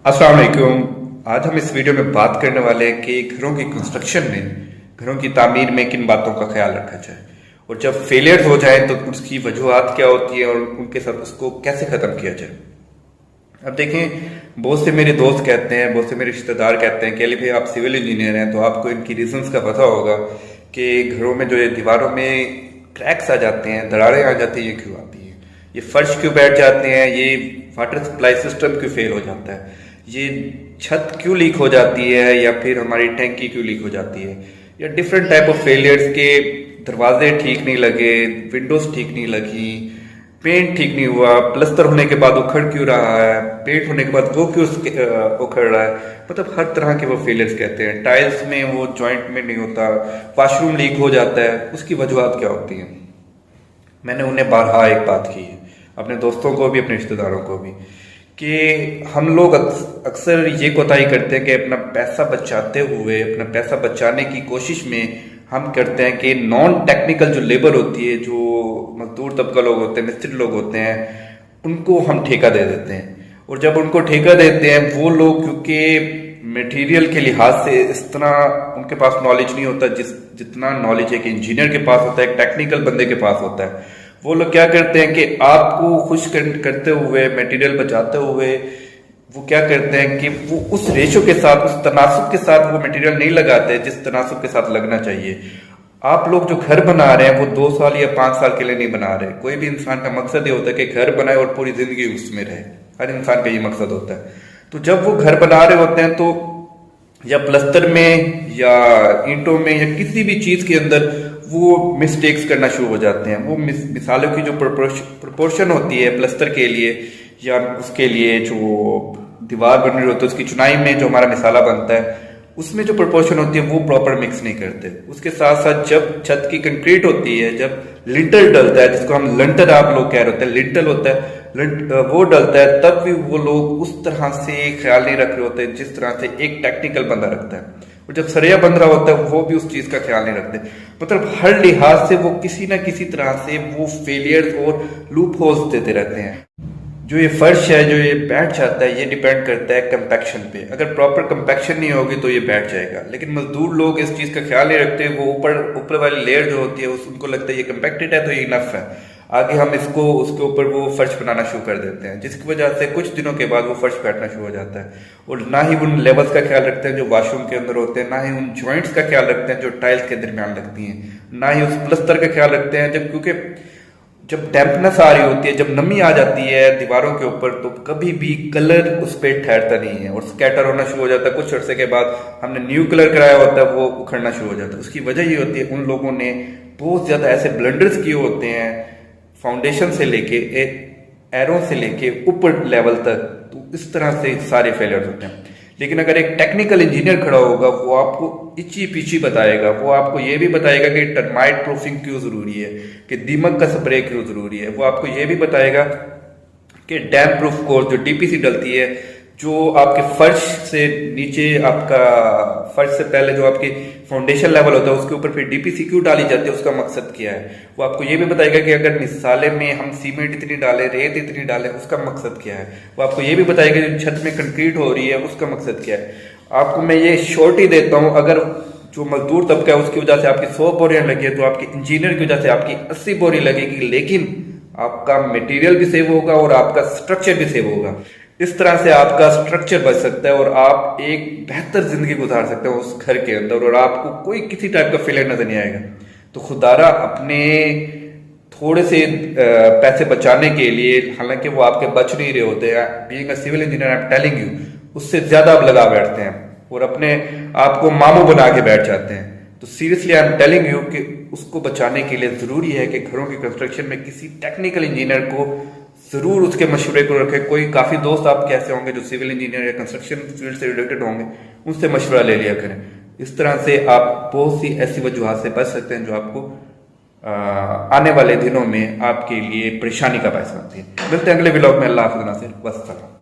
अस्सलाम वालेकुम। आज हम इस वीडियो में बात करने वाले हैं कि घरों की कंस्ट्रक्शन में, घरों की तामीर में किन बातों का ख्याल रखा जाए और जब फेलियर हो जाए तो उसकी वजूहत क्या होती है और उनके साथ उसको कैसे ख़त्म किया जाए। अब देखें, बहुत से मेरे दोस्त कहते हैं, बहुत से मेरे रिश्तेदार कहते हैं कि अली भाई आप सिविल इंजीनियर हैं तो आपको इनकी रीजंस का पता होगा कि घरों में जो ये दीवारों में क्रैक्स आ जाते हैं, दरारें आ जाती हैं, ये क्यों आती हैं, ये फर्श क्यों बैठ जाते हैं, ये वाटर सप्लाई सिस्टम क्यों फेल हो जाता है, ये छत क्यों लीक हो जाती है, या फिर हमारी टैंकी क्यों लीक हो जाती है, या डिफरेंट टाइप ऑफ फेलियर्स के दरवाजे ठीक नहीं लगे, विंडोज ठीक नहीं लगी, पेंट ठीक नहीं हुआ, प्लस्तर होने के बाद उखड़ क्यों रहा है, पेंट होने के बाद वो क्यों उखड़ रहा है। मतलब हर तरह के वो फेलियर्स कहते हैं। टाइल्स में वो जॉइंट में नहीं होता, वॉशरूम लीक हो जाता है, उसकी वजूहत क्या होती हैं। मैंने उन्हें बारहा एक बात की है, अपने दोस्तों को भी, अपने रिश्तेदारों को भी, कि हम लोग अक्सर ये कोताही करते हैं कि अपना पैसा बचाते हुए, अपना पैसा बचाने की कोशिश में हम करते हैं कि नॉन टेक्निकल जो लेबर होती है, जो मजदूर तबका लोग होते हैं, मिस्त्री लोग होते हैं, उनको हम ठेका दे देते हैं। और जब उनको ठेका देते हैं, वो लोग क्योंकि मटेरियल के लिहाज से इस तरह उनके पास नॉलेज नहीं होता जितना नॉलेज एक इंजीनियर के पास होता है, एक टेक्निकल बंदे के पास होता है। वो लोग क्या करते हैं कि आपको खुश करते हुए, मटेरियल बचाते हुए, वो क्या करते हैं कि वो उस रेशो के साथ, उस तनासुब के साथ वो मटेरियल नहीं लगाते जिस तनासुब के साथ लगना चाहिए। आप लोग जो घर बना रहे हैं वो 2 साल या 5 साल के लिए नहीं बना रहे। कोई भी इंसान का मकसद ये होता है कि घर बनाए और पूरी जिंदगी उसमें रहे। हर इंसान का ये मकसद होता है। तो जब वो घर बना रहे होते हैं तो या प्लस्तर में या ईंटों में या किसी भी चीज के अंदर वो मिस्टेक्स करना शुरू हो जाते हैं। वो मिसालों की जो प्रोपोर्शन होती है प्लस्तर के लिए या उसके लिए जो दीवार बन रही होती है, उसकी चुनाई में जो हमारा मिसाला बनता है, उसमें जो प्रोपोर्शन होती है वो प्रॉपर मिक्स नहीं करते। उसके साथ साथ जब छत की कंक्रीट होती है, जब लिंटर डलता है, जिसको हम लंटर आप लोग कह रहे होते हैं, लिंटल होता है, वो डलता है, तब भी वो लोग उस तरह से ख्याल नहीं रख रहे होते जिस तरह से एक टेक्निकल बंदा रखता है। और जब सरिया बन रहा होता है वो भी उस चीज का ख्याल नहीं रखते। मतलब हर लिहाज से वो किसी ना किसी तरह से वो फेलियर्स और लूप होल्स देते रहते हैं। जो ये फर्श है, जो ये बैठ जाता है, ये डिपेंड करता है कंपैक्शन पे। अगर प्रॉपर कंपैक्शन नहीं होगी तो ये बैठ जाएगा। लेकिन मजदूर लोग इस चीज का ख्याल नहीं रखते। वो ऊपर वाली लेयर जो होती है उनको लगता है ये कंपैक्टेड है तो ये इनफ है, आगे हम इसको उसके ऊपर वो फर्श बनाना शुरू कर देते हैं, जिसकी वजह से कुछ दिनों के बाद वो फर्श बैठना शुरू हो जाता है। और ना ही उन लेवल्स का ख्याल रखते हैं जो वॉशरूम के अंदर होते हैं, ना ही उन जॉइंट्स का ख्याल रखते हैं जो टाइल्स के दरमियान लगती हैं, ना ही उस प्लस्तर का ख्याल रखते हैं। क्योंकि जब डैम्पनेस आ रही होती है, जब नमी आ जाती है दीवारों के ऊपर, तो कभी भी कलर उस पर ठहरता नहीं है और स्कैटर होना शुरू हो जाता है। कुछ अर्से के बाद हमने न्यू कलर कराया होता है, वो उखड़ना शुरू हो जाता है। उसकी वजह ये होती है उन लोगों ने बहुत ज्यादा ऐसे ब्लंडर्स किए होते हैं, फाउंडेशन से लेके एरो से लेके ऊपर लेवल तक। तो इस तरह से सारे फेलियर होते हैं। लेकिन अगर एक टेक्निकल इंजीनियर खड़ा होगा, वो आपको इची पीची बताएगा, वो आपको ये भी बताएगा कि टर्माइट प्रूफिंग क्यों जरूरी है, कि दीमक का स्प्रे क्यों जरूरी है, वो आपको ये भी बताएगा कि डैम प्रूफ कोर्स जो डीपीसी डलती है, जो आपके फर्श से नीचे, आपका फर्श से पहले जो आपकी फाउंडेशन लेवल होता है उसके ऊपर फिर डीपीसी क्यों डाली जाती है, उसका मकसद क्या है। वो आपको ये भी बताएगा कि अगर मिसाले में हम सीमेंट इतनी डालें, रेत इतनी डालें, उसका मकसद क्या है। वो आपको ये भी बताएगा कि छत में कंक्रीट हो रही है, उसका मकसद क्या है। आपको मैं ये श्योरिटी देता हूँ, अगर जो मजदूर तबका है उसकी वजह से आपकी 100 बोरियां लगी है, तो आपके इंजीनियर की वजह से आपकी 80 बोरी लगेगी, लेकिन आपका मटेरियल भी सेव होगा और आपका स्ट्रक्चर भी सेव होगा। इस तरह से आपका स्ट्रक्चर बच सकता है और आप एक बेहतर जिंदगी गुजार सकते हो उस घर के अंदर, और आपको कोई किसी टाइप का फेलियर नजर नहीं आएगा। तो खुदारा अपने थोड़े से पैसे बचाने के लिए, हालांकि वो आपके बच नहीं रहे होते हैं, being a civil engineer I am telling you, उससे ज्यादा आप लगा बैठते हैं और अपने आप को मामू बना के बैठ जाते हैं। तो seriously I am telling you कि उसको बचाने के लिए जरूरी है कि घरों की कंस्ट्रक्शन में किसी टेक्निकल इंजीनियर को जरूर उसके मशवरे को रखें। कोई काफी दोस्त आपके ऐसे होंगे जो सिविल इंजीनियर या कंस्ट्रक्शन फील्ड से रिलेटेड होंगे, उनसे मशवरा ले लिया करें। इस तरह से आप बहुत सी ऐसी वजूहत से बच सकते हैं जो आपको आने वाले दिनों में आपके लिए परेशानी का बायस बनती है। मिलते हैं अगले व्लॉग में। अल्लाह हाफिज़ नासिर, वस्सलाम।